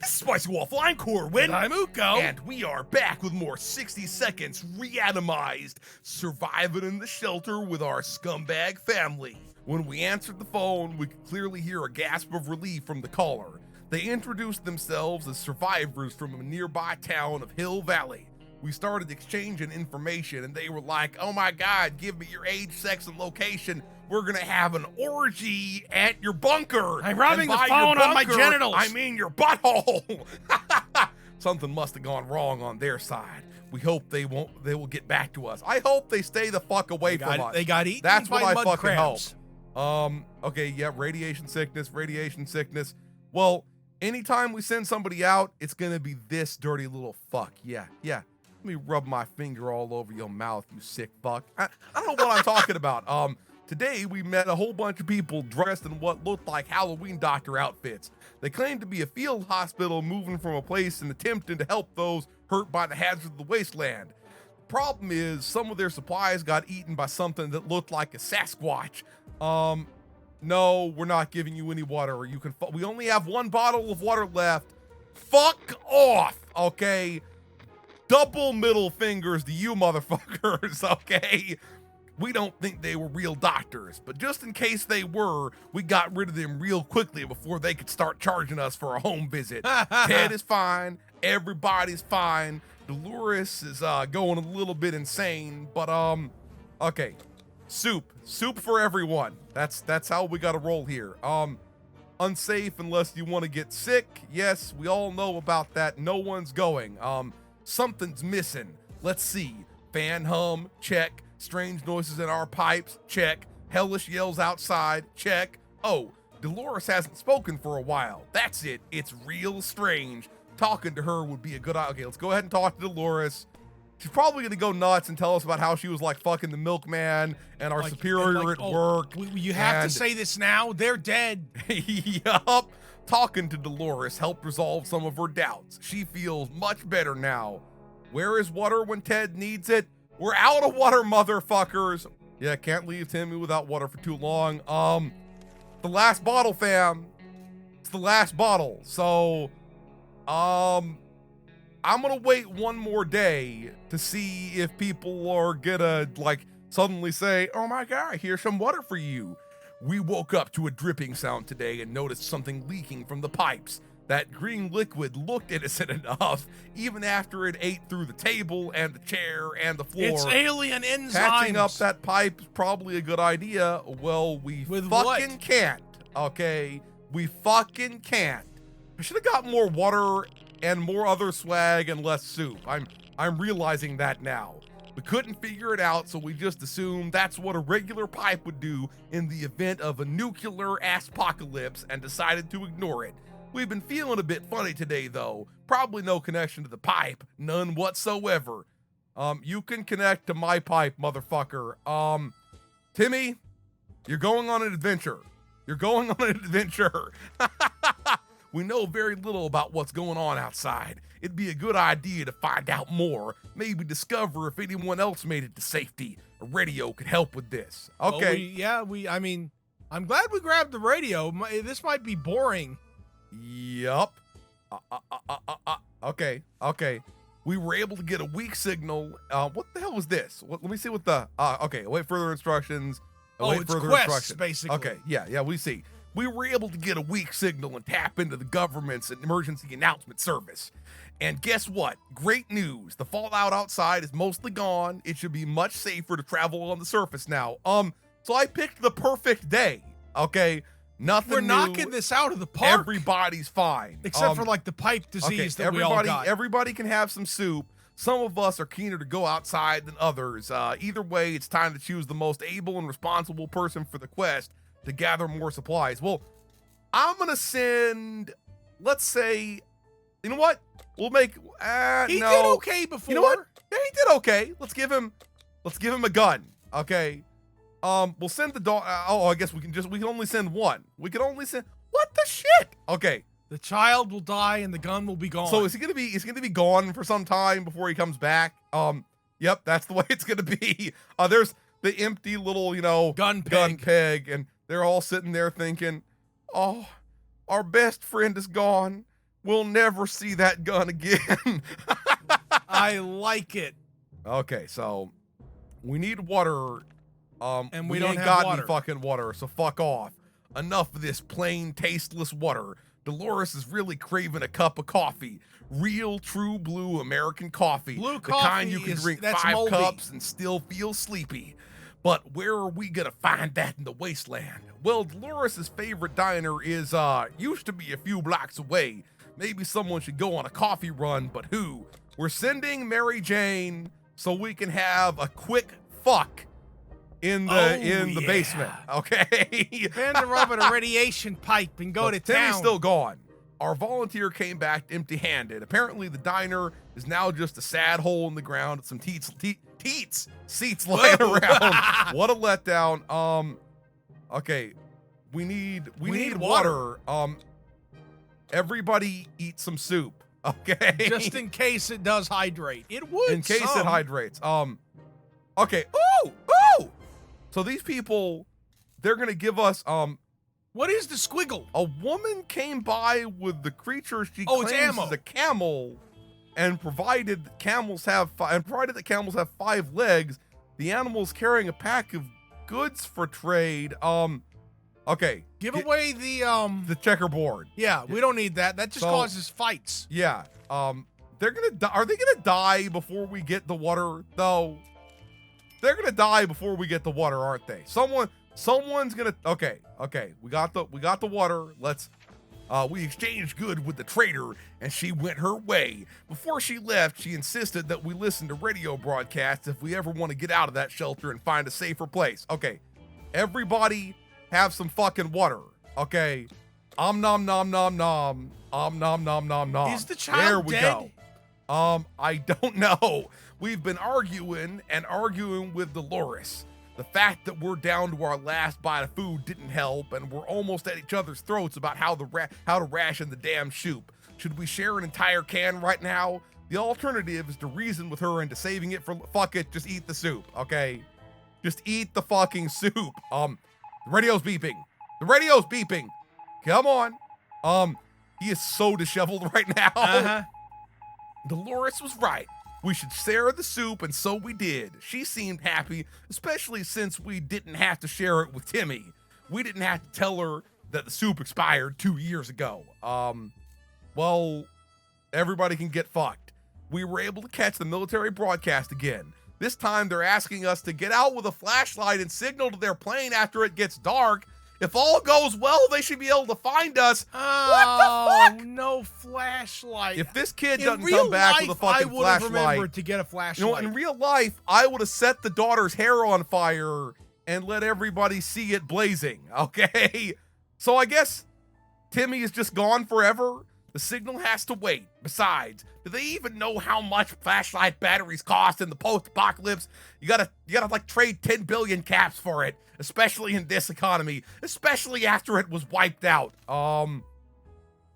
This is Spicy Waffle, I'm Corwin. And I'm Uko. And we are back with more 60 Seconds Reatomized, surviving in the shelter with our scumbag family. When we answered the phone, we could clearly hear a gasp of relief from the caller. They introduced themselves as survivors from a nearby town of Hill Valley. We started exchanging information and they were like, oh my God, give me your age, sex, and location. We're gonna have an orgy at your bunker. I'm rubbing the And by phone your on my bunker, genitals. I mean your butthole. Something must have gone wrong on their side. We hope they will get back to us. I hope they stay the fuck away from us. They got eaten That's by what I mud fucking crabs. hope. Okay, yeah, radiation sickness. Well, anytime we send somebody out, it's gonna be this dirty little fuck. Yeah. Let me rub my finger all over your mouth, you sick fuck. I don't know what I'm talking about. Today we met a whole bunch of people dressed in what looked like Halloween doctor outfits. They claimed to be a field hospital moving from a place and attempting to help those hurt by the hazards of the wasteland. The problem is some of their supplies got eaten by something that looked like a Sasquatch. No, we're not giving you any water. We only have one bottle of water left. Fuck off, okay? Double middle fingers to you motherfuckers, okay? We don't think they were real doctors, but just in case they were, we got rid of them real quickly before they could start charging us for a home visit. Ted is fine. Everybody's fine. Dolores is going a little bit insane, but okay. Soup for everyone. That's how we gotta roll here. Unsafe unless you want to get sick. Yes, we all know about that. No one's going. Something's missing. Let's see. Fan hum, check. Strange noises in our pipes, check. Hellish yells outside, check. Oh, Dolores hasn't spoken for a while. That's it. It's real strange. Talking to her would be a good idea. Okay, let's go ahead and talk to Dolores. She's probably gonna go nuts and tell us about how she was like fucking the milkman and our superior at work. You have to say this now. They're dead. Yup. Talking to Dolores helped resolve some of her doubts. She feels much better now. Where is water when Ted needs it? We're out of water, motherfuckers. Yeah, can't leave Timmy without water for too long. The last bottle, fam. It's the last bottle. So, I'm gonna wait one more day to see if people are gonna like suddenly say, oh my God, here's some water for you. We woke up to a dripping sound today and noticed something leaking from the pipes. That green liquid looked innocent enough, even after it ate through the table and the chair and the floor. It's alien enzymes. Patching up that pipe is probably a good idea. Well, we fucking can't, okay? We fucking can't. I should have got more water and more other swag and less soup. I'm realizing that now. We couldn't figure it out, so we just assumed that's what a regular pipe would do in the event of a nuclear apocalypse and decided to ignore it. We've been feeling a bit funny today, though. Probably no connection to the pipe. None whatsoever. You can connect to my pipe, motherfucker. Timmy, you're going on an adventure. We know very little about what's going on outside. It'd be a good idea to find out more. Maybe discover if anyone else made it to safety. A radio could help with this. Okay. Well, I mean, I'm glad we grabbed the radio. This might be boring. Yup. Okay. We were able to get a weak signal. What the hell was this? Let me see what the, okay, await further instructions. It's quests, basically. Okay, yeah, we see. We were able to get a weak signal and tap into the government's emergency announcement service. And guess what? Great news. The fallout outside is mostly gone. It should be much safer to travel on the surface now. So I picked the perfect day, okay? Nothing We're new. knocking this out of the park. Everybody's fine. Except for like the pipe disease that we all got. Everybody can have some soup. Some of us are keener to go outside than others. Either way, it's time to choose the most able and responsible person for the quest to gather more supplies. Well, I'm going to send, let's say, you know what? We'll make, He no. did okay before. You know what? Yeah, he did okay. Let's give him a gun. Okay. We'll send the dog. I guess we can only send one. We can only send, what the shit? Okay. The child will die and the gun will be gone. So is he gonna be gone for some time before he comes back? Yep, that's the way it's gonna be. There's the empty little, gun peg, and they're all sitting there thinking, oh, our best friend is gone. We'll never see that gun again. I like it. Okay, so we need water. And we ain't don't have got water. any fucking water, so fuck off. Enough of this plain, tasteless water. Dolores is really craving a cup of coffee. Real, true blue American coffee. Blue the coffee kind you can drink that's 5 moldy. cups and still feel sleepy. But where are we gonna find that in the wasteland? Well, Dolores' favorite diner is, used to be a few blocks away. Maybe someone should go on a coffee run, but who? We're sending Mary Jane so we can have a quick fuck in the basement, okay? Bend her over the radiation pipe and go to town. Timmy's still gone. Our volunteer came back empty-handed. Apparently, the diner is now just a sad hole in the ground with some seats laying around. What a letdown. Okay, we need water. Everybody eat some soup, okay? Just in case it does hydrate. It would. In case it hydrates. Okay. Ooh. So these people, they're gonna give us What is the squiggle? a woman came by with the creature she Oh, it's claims ammo. is a camel, and provided that camels have 5 legs, the animal's carrying a pack of goods for trade. Okay. Give away the checkerboard. Yeah, we don't need that. That just causes fights. Yeah. They're gonna die. Are they gonna die before we get the water though? They're gonna die before we get the water, aren't they? Someone's gonna. Okay. We got the water. Let's. We exchanged good with the trader, and she went her way. Before she left, she insisted that we listen to radio broadcasts if we ever want to get out of that shelter and find a safer place. Okay. Everybody have some fucking water. Okay. Nom nom nom nom. Nom nom nom. Is the child there we dead? Go. I don't know. We've been arguing with Dolores. The fact that we're down to our last bite of food didn't help, and we're almost at each other's throats about how to ration the damn soup. Should we share an entire can right now? The alternative is to reason with her into saving it for fuck it, just eat the soup, okay? Just eat the fucking soup. The radio's beeping. Come on. He is so disheveled right now. Dolores was right. We should share the soup, and so we did. She seemed happy, especially since we didn't have to share it with Timmy. We didn't have to tell her that the soup expired 2 years ago. Well, everybody can get fucked. We were able to catch the military broadcast again. This time they're asking us to get out with a flashlight and signal to their plane after it gets dark. If all goes well, they should be able to find us. Oh, what the fuck? No flashlight. If this kid doesn't come back with a fucking I would have flashlight, remembered to get a flashlight. you know, in real life, I would have set the daughter's hair on fire and let everybody see it blazing, okay? So I guess Timmy is just gone forever. The signal has to wait. Besides, do they even know how much flashlight batteries cost in the post-apocalypse? You gotta like trade 10 billion caps for it, especially in this economy, especially after it was wiped out.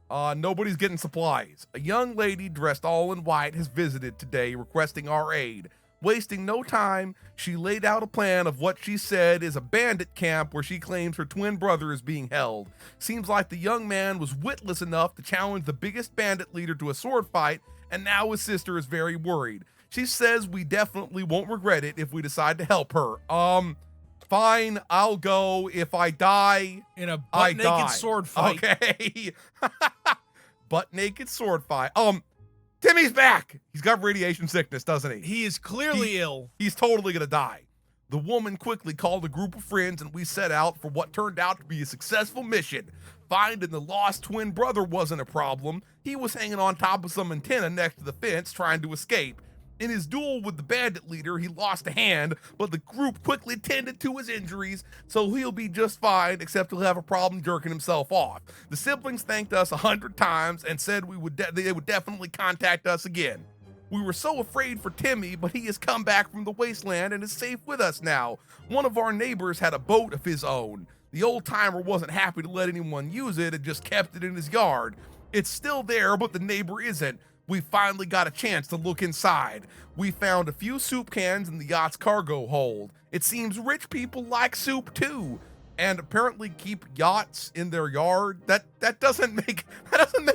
Nobody's getting supplies. A young lady dressed all in white has visited today requesting our aid. Wasting no time, she laid out a plan of what she said is a bandit camp where she claims her twin brother is being held. Seems like the young man was witless enough to challenge the biggest bandit leader to a sword fight, and now his sister is very worried. She says we definitely won't regret it if we decide to help her. Fine, I'll go. If I die, in a I butt-naked die. sword fight. Okay. Butt-naked sword fight. Timmy's back. He's got radiation sickness, doesn't he? He is clearly ill. He's totally gonna die. The woman quickly called a group of friends, and we set out for what turned out to be a successful mission. Finding the lost twin brother wasn't a problem. He was hanging on top of some antenna next to the fence trying to escape. In his duel with the bandit leader, he lost a hand, but the group quickly tended to his injuries, so he'll be just fine, except he'll have a problem jerking himself off. The siblings thanked us 100 times and said they would definitely contact us again. We were so afraid for Timmy, but he has come back from the wasteland and is safe with us now. One of our neighbors had a boat of his own. The old-timer wasn't happy to let anyone use it and just kept it in his yard. It's still there, but the neighbor isn't. We finally got a chance to look inside. We found a few soup cans in the yacht's cargo hold. It seems rich people like soup too, and apparently keep yachts in their yard. That doesn't make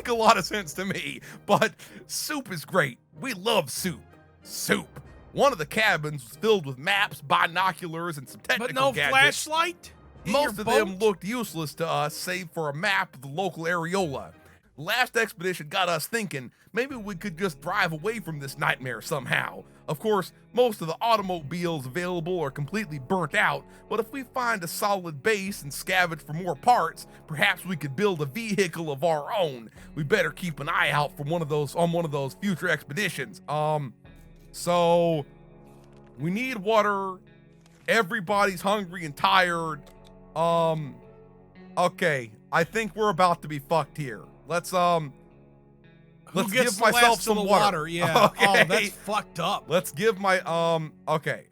a lot of sense to me. But soup is great. We love soup. Soup. One of the cabins was filled with maps, binoculars, and some technical But no gadgets. flashlight? In Most your of them boat? looked useless to us, save for a map of the local areola. Last expedition got us thinking maybe we could just drive away from this nightmare somehow. Of course, most of the automobiles available are completely burnt out, but if we find a solid base and scavenge for more parts, perhaps we could build a vehicle of our own. We better keep an eye out for one of those future expeditions. So we need water. Everybody's hungry and tired. Okay, I think we're about to be fucked here. Let's give myself some water. Yeah. Okay. Oh, that's fucked up. Let's give my okay.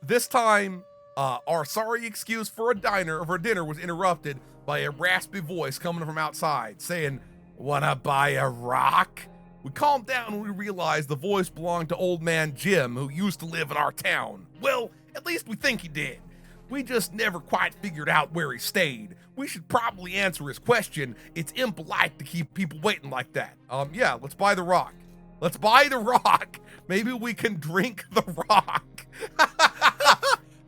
This time, our sorry excuse for dinner was interrupted by a raspy voice coming from outside saying, "Wanna buy a rock?" We calmed down when we realized the voice belonged to old man Jim, who used to live in our town. Well, at least we think he did. We just never quite figured out where he stayed. We should probably answer his question. It's impolite to keep people waiting like that. Yeah, let's buy the rock. Let's buy the rock. Maybe we can drink the rock.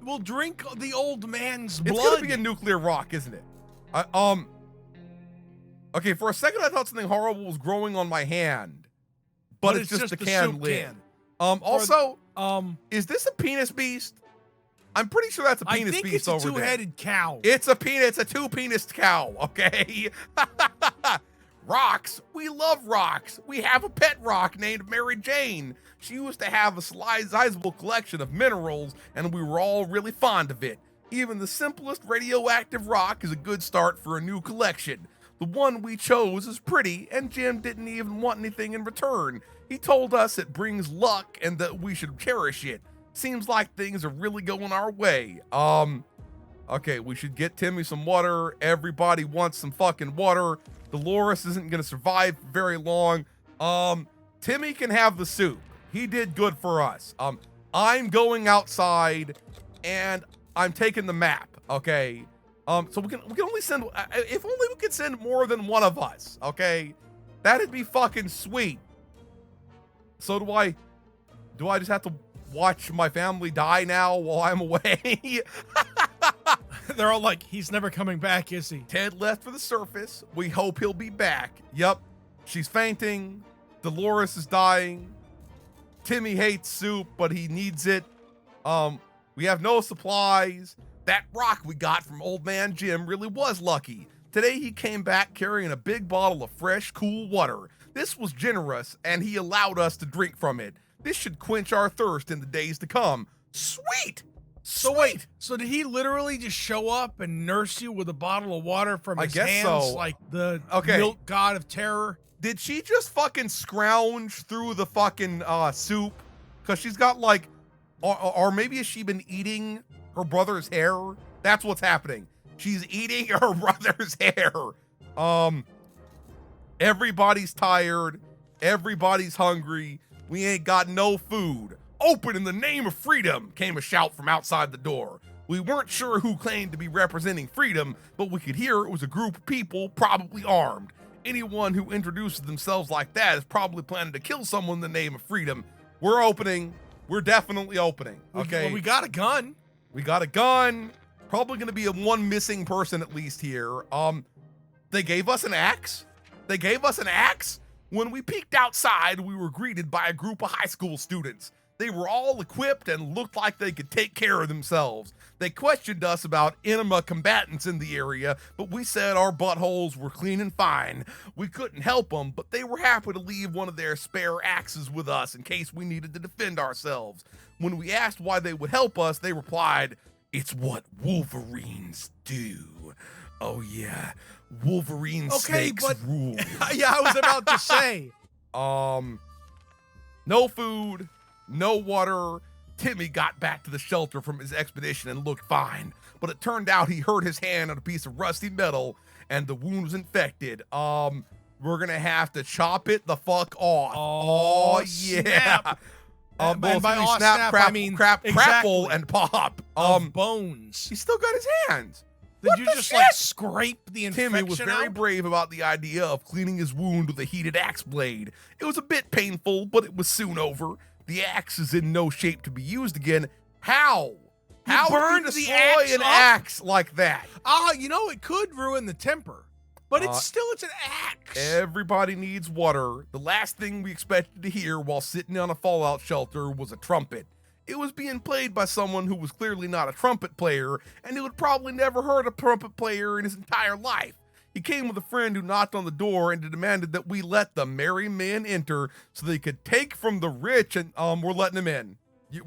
We'll drink the old man's blood. It's gonna be a nuclear rock, isn't it? Okay, for a second I thought something horrible was growing on my hand, but it's just a can lid. Also, is this a penis beast? I'm pretty sure that's a penis beast over there. I think it's a two-headed cow. It's a two-penised cow, okay? Rocks. We love rocks. We have a pet rock named Mary Jane. She used to have a sizable collection of minerals, and we were all really fond of it. Even the simplest radioactive rock is a good start for a new collection. The one we chose is pretty, and Jim didn't even want anything in return. He told us it brings luck and that we should cherish it. Seems like things are really going our way. Okay, we should get Timmy some water. Everybody wants some fucking water. Dolores isn't gonna survive very long. Timmy can have the soup. He did good for us. I'm going outside and I'm taking the map, okay? So we can only send, if only we could send more than one of us, okay? That'd be fucking sweet. So do I just have to watch my family die now while I'm away? They're all like, he's never coming back, is he? Ted left for the surface. We hope he'll be back. Yep. She's fainting. Dolores is dying. Timmy hates soup, but he needs it. We have no supplies. That rock we got from old man Jim really was lucky. Today he came back carrying a big bottle of fresh, cool water. This was generous, and he allowed us to drink from it. This should quench our thirst in the days to come. Sweet! So wait, so did he literally just show up and nurse you with a bottle of water from his hands, so. like the milk god of terror? Did she just fucking scrounge through the fucking soup? Because she's got like, or maybe has she been eating her brother's hair? That's what's happening. She's eating her brother's hair. Everybody's tired. Everybody's hungry. We ain't got no food. Open in the name of freedom, came a shout from outside the door. We weren't sure who claimed to be representing freedom, but we could hear it was a group of people, probably armed. Anyone who introduces themselves like that is probably planning to kill someone in the name of freedom. We're opening. We're definitely opening. Okay. Well, we got a gun. We got a gun. Probably going to be one missing person at least here. They gave us an axe. They gave us an axe. When we peeked outside, we were greeted by a group of high school students. They were all equipped and looked like they could take care of themselves. They questioned us about enema combatants in the area, but we said our buttholes were clean and fine. We couldn't help them, but they were happy to leave one of their spare axes with us in case we needed to defend ourselves. When we asked why they would help us, they replied, "It's what Wolverines do." Oh yeah, Wolverine snakes rule. Yeah, I was about to say. No food. No water. Timmy got back to the shelter from his expedition and looked fine, but it turned out he hurt his hand on a piece of rusty metal and the wound was infected. We're gonna have to chop it the fuck off. Oh yeah. Snap. And by snap, snap, crap, I mean crapple exactly. and pop. Of bones. He still got his hands. Did What you the just shit? like scrape the infection Timmy was very out? brave about the idea of cleaning his wound with a heated axe blade. It was a bit painful, but it was soon over. The axe is in no shape to be used again. How? How do you burned the destroy axe an up? axe like that? You know, it could ruin the temper, but it's an axe. Everybody needs water. The last thing we expected to hear while sitting on a fallout shelter was a trumpet. It was being played by someone who was clearly not a trumpet player, and who had probably never heard a trumpet player in his entire life. He came with a friend who knocked on the door and demanded that we let the merry men enter so they could take from the rich, and we're letting them in.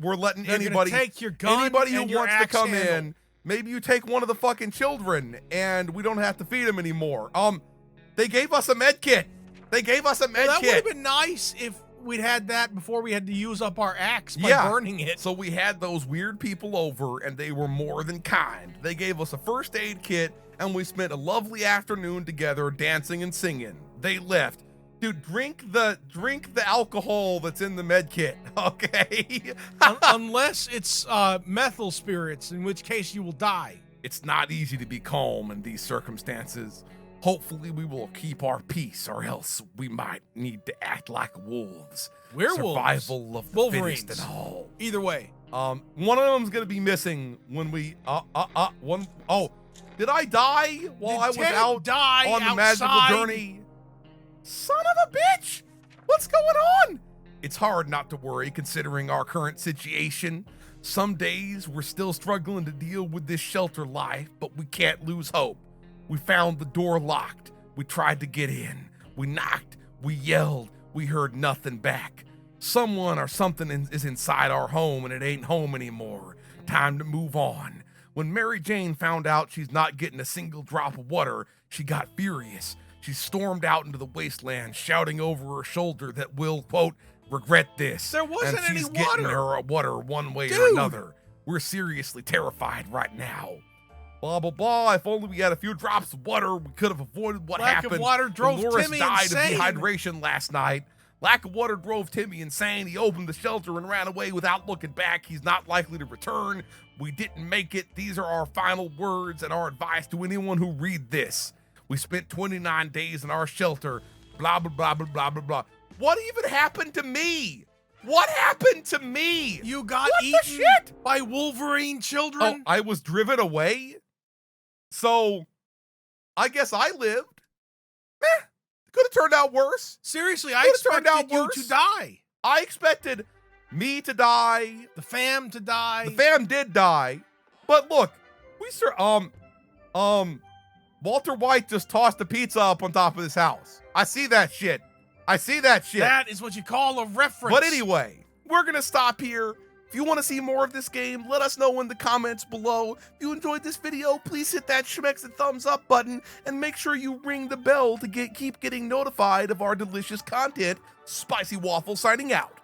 We're letting They're anybody, take your gun anybody who and your wants to axe come handle. in. Maybe you take one of the fucking children, and we don't have to feed them anymore. They gave us a med kit. They gave us a med That would kit. have been nice if we'd had that before we had to use up our axe by burning it. So we had those weird people over, and they were more than kind. They gave us a first aid kit, and we spent a lovely afternoon together dancing and singing. They left. Dude, drink the alcohol that's in the med kit, okay? Unless it's methyl spirits, in which case you will die. It's not easy to be calm in these circumstances. Hopefully we will keep our peace, or else we might need to act like wolves. Werewolves. Survival of the Wolverines. fittest and all. Either way. One of them's gonna be missing when we did I die while I was out on the magical journey? Son of a bitch! What's going on? It's hard not to worry considering our current situation. Some days we're still struggling to deal with this shelter life, but we can't lose hope. We found the door locked. We tried to get in. We knocked. We yelled. We heard nothing back. Someone or something is inside our home, and it ain't home anymore. Time to move on. When Mary Jane found out she's not getting a single drop of water, she got furious. She stormed out into the wasteland, shouting over her shoulder that we'll, quote, regret this. There wasn't and she's any getting water. her water one way or Dude. another. We're seriously terrified right now. Blah, blah, blah. If only we had a few drops of water, we could have avoided what Lack happened. of water drove Dolores Timmy died insane. of dehydration last night. Lack of water drove Timmy insane. He opened the shelter and ran away without looking back. He's not likely to return. We didn't make it. These are our final words and our advice to anyone who read this. We spent 29 days in our shelter. Blah, blah, blah, blah, blah, blah, blah. What even happened to me? What happened to me? You got What the eaten shit? by Wolverine Oh, children? I was driven away? So, I guess I lived. Could have turned out worse. Seriously, I Could've turned out expected you worse. to die. I expected me to die. The fam to die. The fam did die. But look, Walter White just tossed a pizza up on top of this house. I see that shit. That is what you call a reference. But anyway, we're going to stop here. If you want to see more of this game, let us know in the comments below. If you enjoyed this video, please hit that schmecks and thumbs up button and make sure you ring the bell to keep getting notified of our delicious content. Spicy Waffle signing out.